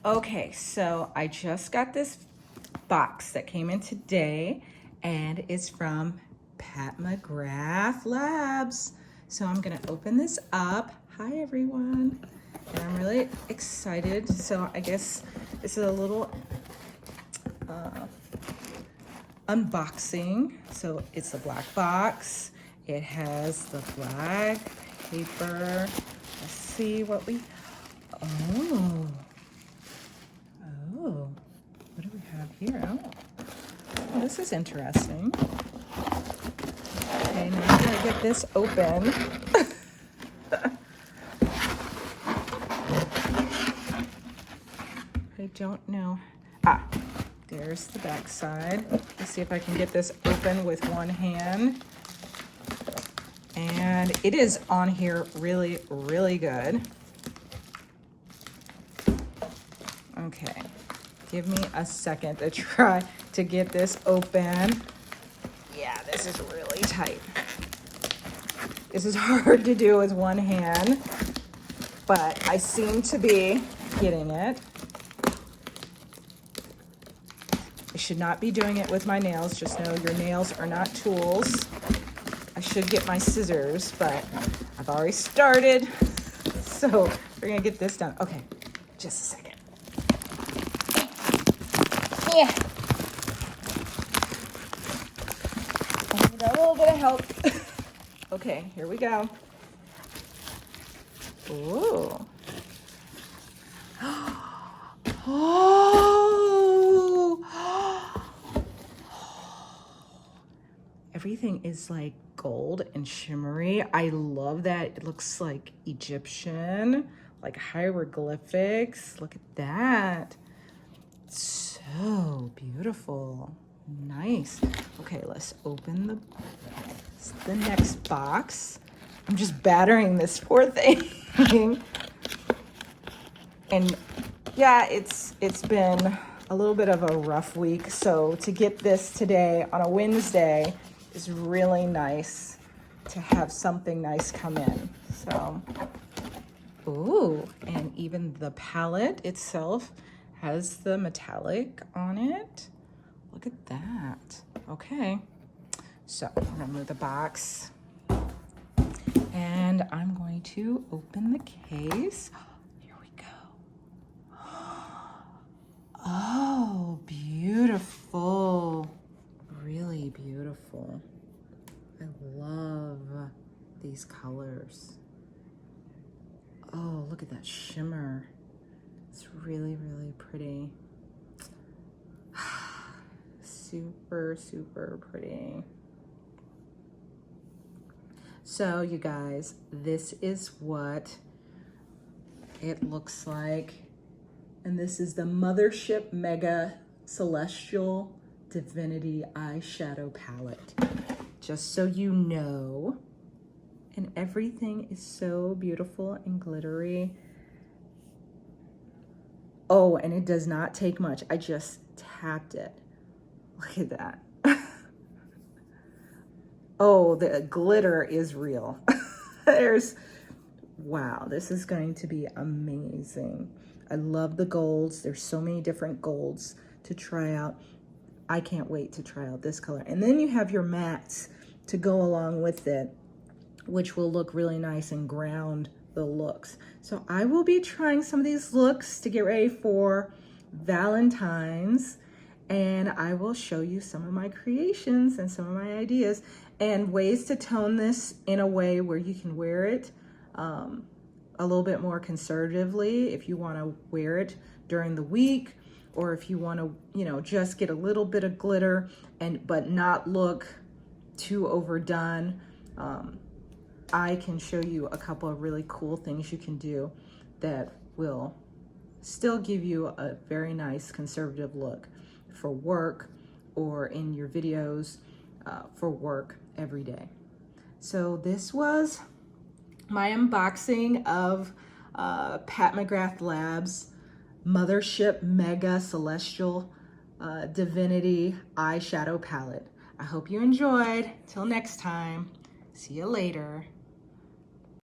Okay, so I just got this box that came in today, and it's from McGrath Labs. So I'm gonna open this up. Hi everyone, and I'm really excited. So I guess this is a little unboxing. So it's a black box. It has the black paper. Let's see what we, oh, what do we have here? Oh, this is interesting. Okay, now I'm gonna get this open. I don't know. There's the back side. Let's see if I can get this open with one hand. And it is on here really, really good. Okay, give me a second to try to get this open. Yeah, this is really tight. This is hard to do with one hand, but I seem to be getting it. I should not be doing it with my nails. Just know your nails are not tools. I should get my scissors, but I've already started. So we're gonna get this done. Okay, just a second. Yeah. I need a little bit of help. Okay, here we go. Ooh. Oh. Everything is like gold and shimmery. I love that. It looks like Egyptian, like hieroglyphics. Look at that. So beautiful. Nice. Okay, let's open the next box. I'm just battering this poor thing. And yeah, it's been a little bit of a rough week. So to get this today on a Wednesday is really nice to have something nice come in. So, ooh, and even the palette itself has the metallic on it. Look at that. Okay, so I'm gonna move the box and I'm going to open the case. Here we go. Oh, beautiful. Really beautiful. I love these colors. Oh, look at that shimmer. It's really, really pretty. Super, super pretty. So you guys, this is what it looks like. And this is the Mothership Mega Celestial Divinity Eyeshadow Palette. Just so you know. And everything is so beautiful and glittery. Oh, and it does not take much. I just tapped it. Look at that. Oh, the glitter is real. Wow, this is going to be amazing. I love the golds. There's so many different golds to try out. I can't wait to try out this color. And then you have your mattes to go along with it, which will look really nice and ground the looks. So I will be trying some of these looks to get ready for Valentine's, and I will show you some of my creations and some of my ideas and ways to tone this in a way where you can wear it a little bit more conservatively if you want to wear it during the week, or if you want to, you know, just get a little bit of glitter but not look too overdone. I can show you a couple of really cool things you can do that will still give you a very nice conservative look for work or in your videos for work every day. So this was my unboxing of McGrath Labs Mothership Mega Celestial Divinity Eyeshadow Palette. I hope you enjoyed. Till next time, see you later.